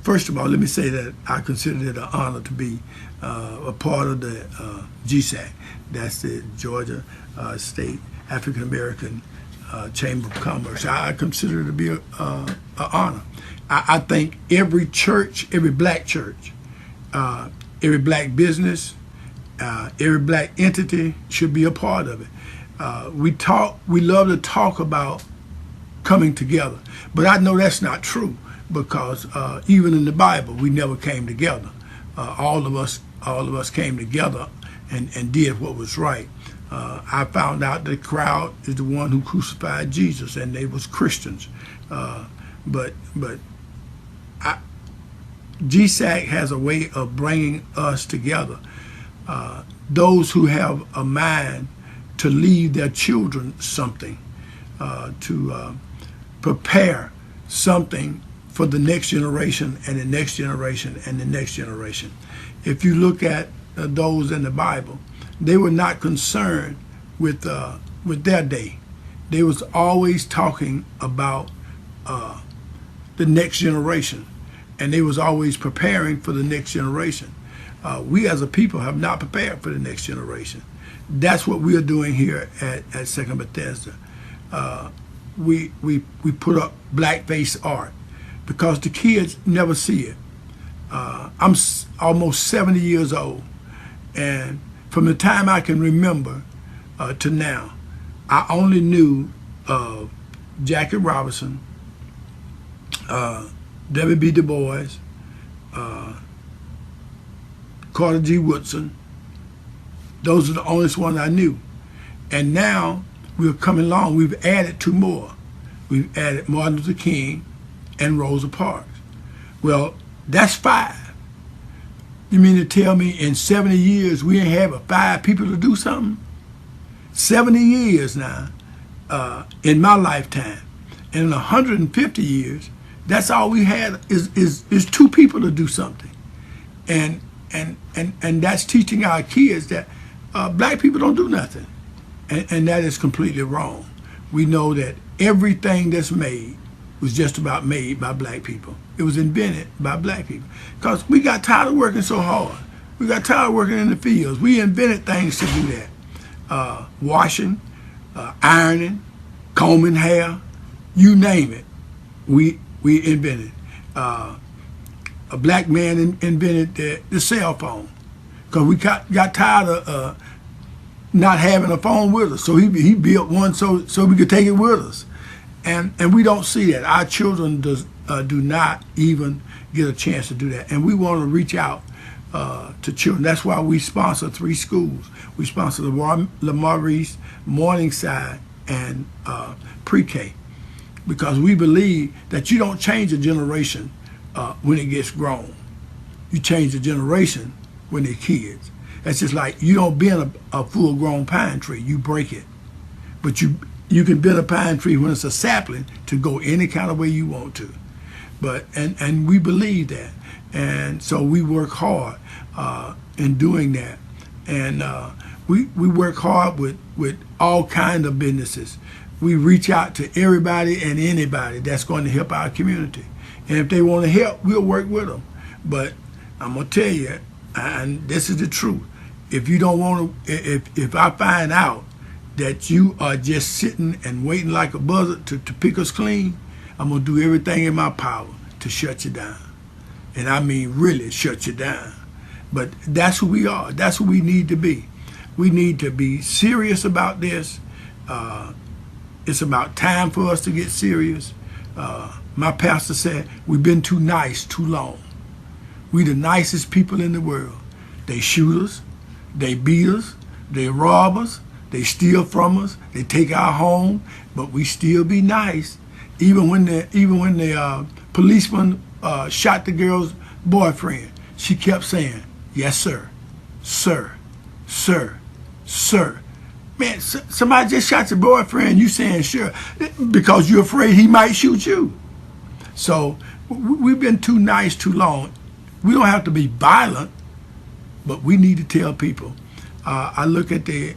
First of all, let me say that I consider it an honor to be a part of the GSAC. That's the Georgia State African American Chamber of Commerce. I consider it to be an honor. I think every church, every black church, every black business, every black entity should be a part of it. We love to talk about coming together, but I know that's not true, because even in the Bible, we never came together. All of us came together and did what was right. I found out the crowd is the one who crucified Jesus, and they was Christians. But GSAC has a way of bringing us together. Those who have a mind to leave their children something, to prepare something for the next generation and the next generation and the next generation. If you look at those in the Bible, they were not concerned with their day. They was always talking about the next generation, and they was always preparing for the next generation. We as a people have not prepared for the next generation. That's what we are doing here at Second Bethesda. We put up blackface art because the kids never see it. I'm almost 70 years old, and from the time I can remember to now, I only knew Jackie Robinson, W.B. Du Bois, Carter G. Woodson. Those are the only ones I knew. And now we're coming along. We've added two more. We've added Martin Luther King and Rosa Parks. Well, that's 5. You mean to tell me in 70 years we ain't have 5 people to do something? 70 years now in my lifetime. And in 150 years, that's all we had is 2 people to do something. And that's teaching our kids that black people don't do nothing. And that is completely wrong. We know that everything that's made was just about made by black people. It was invented by black people. Because we got tired of working so hard. We got tired of working in the fields. We invented things to do that. Washing, ironing, combing hair, you name it, we invented. A black man invented the cell phone, because we got tired of not having a phone with us. So he built one so we could take it with us. And we don't see that. Our children do not even get a chance to do that. And we want to reach out to children. That's why we sponsor 3 schools. We sponsor Lamar Reese, Morningside, and pre-K, because we believe that you don't change a generation when it gets grown. You change a generation when they're kids. That's just like you don't bend a full-grown pine tree, you break it. But you can bend a pine tree when it's a sapling to go any kind of way you want to. But and we believe that, and so we work hard in doing that. And we work hard with all kinds of businesses. We reach out to everybody and anybody that's going to help our community. And if they want to help, we'll work with them. But I'm going to tell you, and this is the truth, if you don't want to, if I find out that you are just sitting and waiting like a buzzard to pick us clean, I'm going to do everything in my power to shut you down. And I mean really shut you down. But that's who we are. That's who we need to be. We need to be serious about this. It's about time for us to get serious. My pastor said, we've been too nice too long. We the nicest people in the world. They shoot us, they beat us, they rob us, they steal from us, they take our home, but we still be nice. Even when the policeman shot the girl's boyfriend, she kept saying, yes, sir, sir, sir, sir. Man, somebody just shot your boyfriend, you saying sure, because you're afraid he might shoot you. So we've been too nice too long. We don't have to be violent, but we need to tell people. I look at the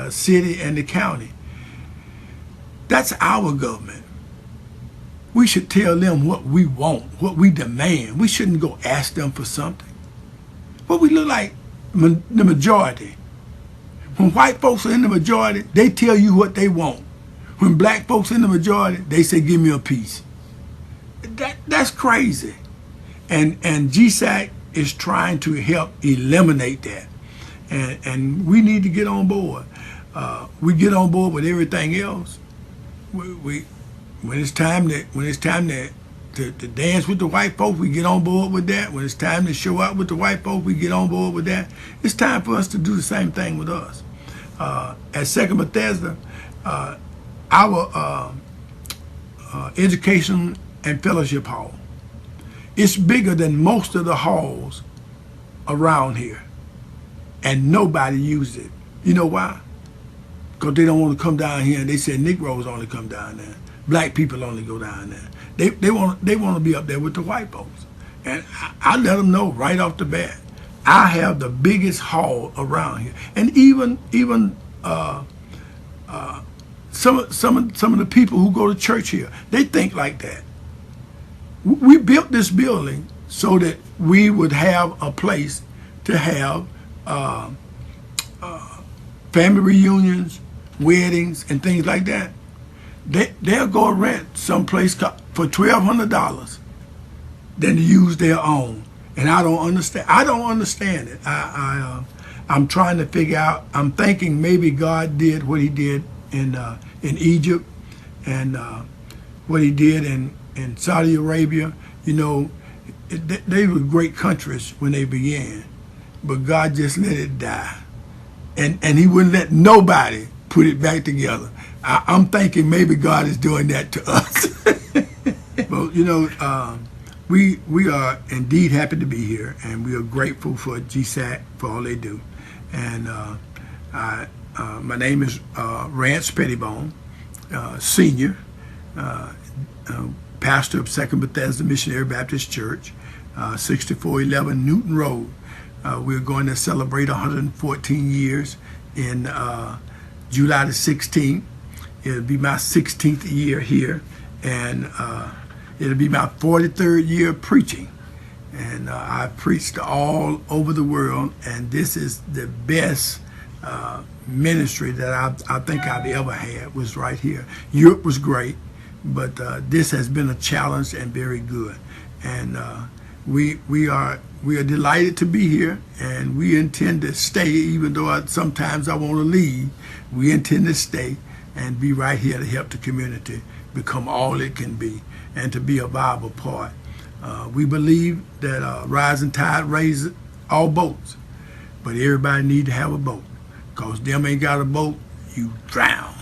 city and the county. That's our government. we should tell them what we want, what we demand. We shouldn't go ask them for something. But we look like the majority. When white folks are in the majority, they tell you what they want. When black folks are in the majority, they say, give me a piece. That's crazy. And GSAC is trying to help eliminate that. And we need to get on board. We get on board with everything else. When it's time to dance with the white folks, we get on board with that. When it's time to show up with the white folks, we get on board with that. It's time for us to do the same thing with us. At Second Bethesda, our education and fellowship hall, it's bigger than most of the halls around here, and nobody uses it. You know why? Because they don't want to come down here, and they said Negroes only come down there. Black people only go down there. They want to be up there with the white folks. And I let them know right off the bat, I have the biggest hall around here. And even some of the people who go to church here, they think like that. We built this building so that we would have a place to have family reunions, weddings, and things like that. They'll go rent someplace for $1,200 than to use their own. And I don't understand it. I'm trying to figure out. I'm thinking maybe God did what He did in Egypt and what He did in Saudi Arabia. You know, they were great countries when they began, but God just let it die, and He wouldn't let nobody put it back together. I'm thinking maybe God is doing that to us. But you know, we are indeed happy to be here, and we are grateful for GSAC for all they do. And my name is Rance Pettibone, Senior, pastor of Second Bethesda Missionary Baptist Church, 6411 Newton Road. We're going to celebrate 114 years in July the 16th. It'll be my 16th year here, and it'll be my 43rd year preaching. And I've preached all over the world, and this is the best ministry that I think I've ever had was right here. Europe was great, but this has been a challenge and very good. And we are delighted to be here, and we intend to stay, even though sometimes I want to leave. We intend to stay and be right here to help the community become all it can be and to be a viable part. We believe that rising tide raises all boats, but everybody need to have a boat, because them ain't got a boat, you drown.